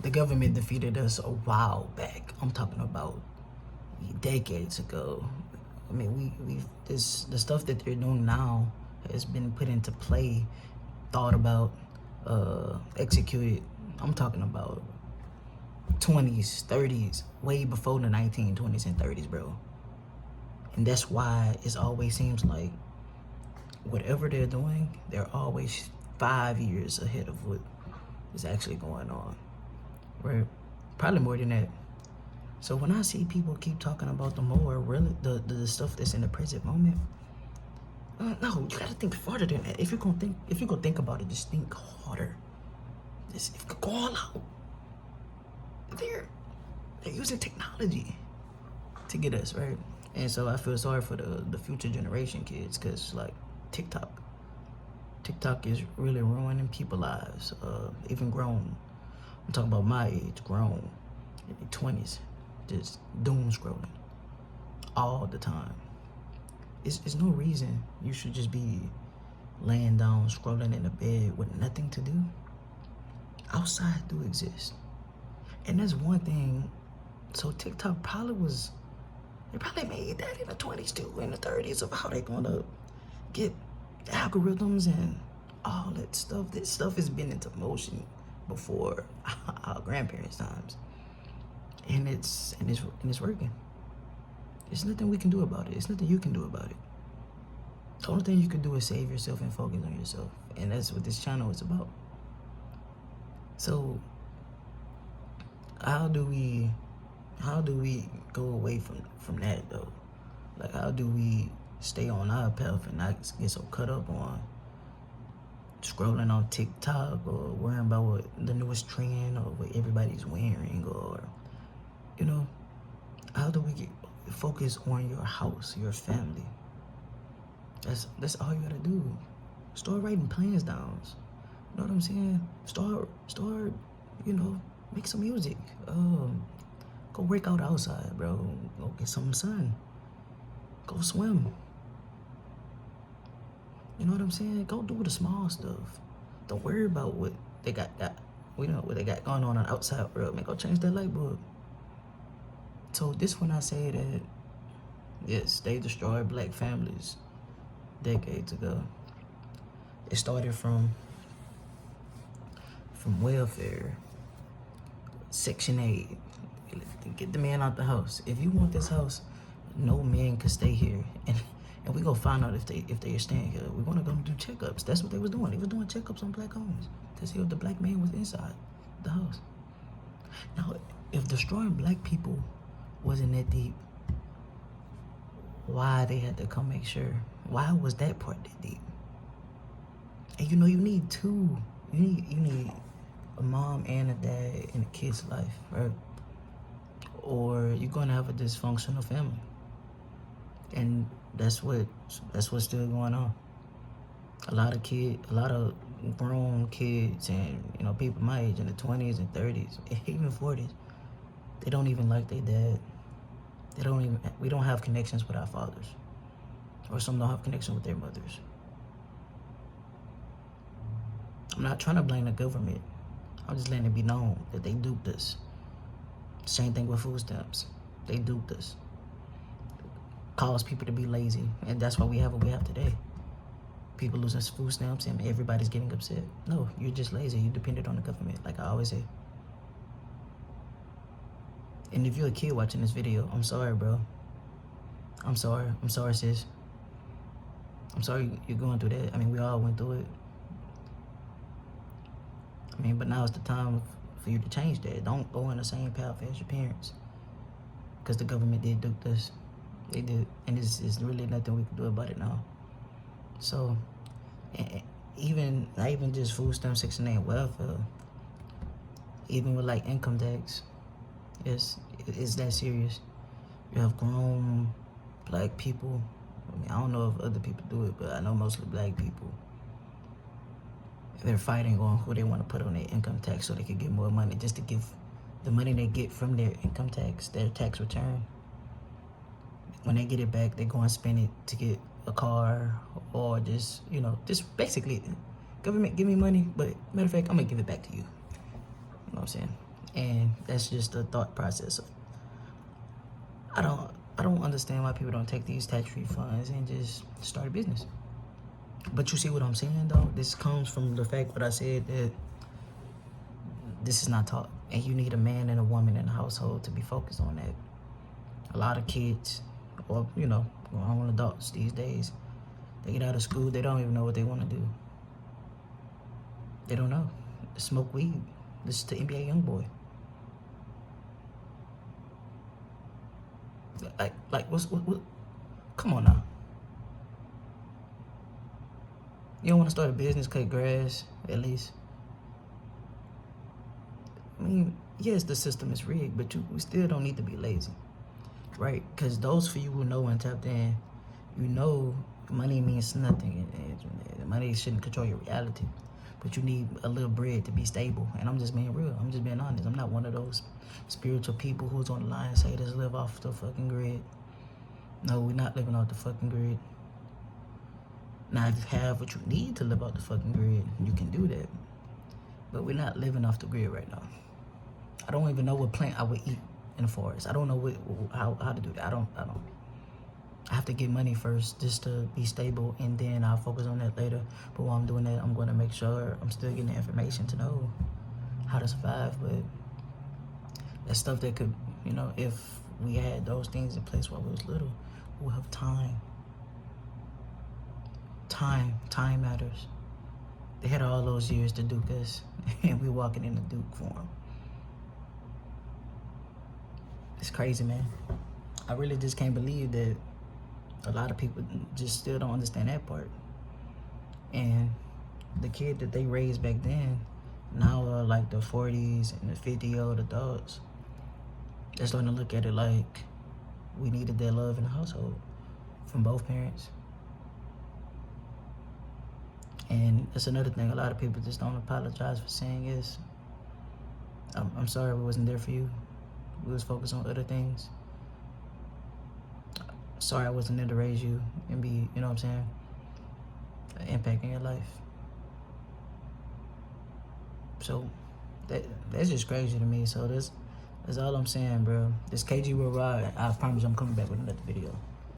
The government defeated us a while back. I'm talking about decades ago. I mean, the stuff that they're doing now has been put into play, thought about, executed. I'm talking about 20s, 30s, way before the 1920s and 30s, bro. And that's why it always seems like whatever they're doing, they're always 5 years ahead of what is actually going on, right? Probably more than that. So when I see people keep talking about the stuff that's in the present moment, no, you gotta think farther than that. If you're gonna think about it, just think harder. Just go all out. They're using technology to get us, right? And so I feel sorry for the future generation kids, because like TikTok is really ruining people's lives, even grown. I'm talking about my age, grown, in their 20s, just doom scrolling all the time. It's no reason you should just be laying down scrolling in the bed with nothing to do. Outside do exist, and that's one thing. So TikTok they probably made that in the 20s too, in the 30s, of how they're gonna get algorithms and all that stuff. This stuff has been into motion before our grandparents' times, and it's working. There's nothing we can do about it. There's nothing you can do about it. The only thing you can do is save yourself and focus on yourself, and that's what this channel is about. So how do we go away from that though? Like, how do we stay on our path and not get so cut up on scrolling on TikTok or worrying about what the newest trend or what everybody's wearing, or how do we get focused on your house, your family? That's all you gotta do. Start writing plans down. You know what I'm saying? Start, make some music. Go work out outside, bro. Go get some sun. Go swim. You know what I'm saying? Go do the small stuff. Don't worry about what they got what they got going on the outside world. Man, go change that light bulb. So this when I say that, yes, they destroyed black families decades ago. It started from welfare, Section 8. Get the man out the house. If you want this house, no man can stay here. And we gonna find out if they are staying here. We're gonna go do checkups. That's what they was doing. They was doing checkups on black homes to see if the black man was inside the house. Now, if destroying black people wasn't that deep, why they had to come make sure? Why was that part that deep? And you need two. You need a mom and a dad in a kid's life, right? Or you're gonna have a dysfunctional family. And that's what's still going on. A lot of grown kids and people my age in the 20s and 30s, even 40s, they don't even like their dad. We don't have connections with our fathers. Or some don't have connection with their mothers. I'm not trying to blame the government. I'm just letting it be known that they duped us. Same thing with food stamps. They duped us. Caused people to be lazy. And that's why we have what we have today. People losing food stamps and everybody's getting upset. No, you're just lazy. You depended on the government, like I always say. And if you're a kid watching this video, I'm sorry, bro. I'm sorry. I'm sorry, sis. I'm sorry you're going through that. I mean, we all went through it. I mean, but now is the time for you to change that. Don't go in the same path as your parents. Because the government did dupe us. They did. And it's really nothing we can do about it now. So, not even just food stamps, Section 8, welfare. Even with like income tax. It's that serious. You have grown black people. I mean, I don't know if other people do it, but I know mostly black people. They're fighting on who they want to put on their income tax so they can get more money, just to give the money they get from their income tax, their tax return. When they get it back, they go and spend it to get a car or just basically, government, give me money, but matter of fact, I'm going to give it back to you. You know what I'm saying? And that's just the thought process. I don't I don't understand why people don't take these tax-free funds and just start a business. But you see what I'm saying though? This comes from the fact what I said, that this is not taught. And you need a man and a woman in the household to be focused on that. A lot of kids, or grown adults these days, they get out of school, they don't even know what they want to do. They don't know. They smoke weed. This is the NBA YoungBoy. Like what? Come on now. You don't want to start a business, cut grass, at least. I mean, yes, the system is rigged, but we still don't need to be lazy, right? Because those for you who know and tapped in, you know money means nothing. Money shouldn't control your reality, but you need a little bread to be stable. And I'm just being real. I'm just being honest. I'm not one of those spiritual people who's on the line and say, let's live off the fucking grid. No, we're not living off the fucking grid. Now, if you have what you need to live off the fucking grid, you can do that. But we're not living off the grid right now. I don't even know what plant I would eat in the forest. I don't know how to do that. I don't. I have to get money first just to be stable, and then I'll focus on that later. But while I'm doing that, I'm going to make sure I'm still getting the information to know how to survive. But that's stuff that could, if we had those things in place while we was little, we'll have time. Time matters. They had all those years to duke us, and we walking in the duke form. It's crazy, man. I really just can't believe that a lot of people just still don't understand that part. And the kid that they raised back then now are like the 40s and the 50-year-old adults. They're starting to look at it like we needed their love in the household from both parents. And that's another thing a lot of people just don't apologize for saying is, I'm sorry we wasn't there for you. We was focused on other things. Sorry I wasn't there to raise you and be, you know what I'm saying, an impact in your life. So that's just crazy to me. So that's all I'm saying, bro. This KG will ride. I promise I'm coming back with another video.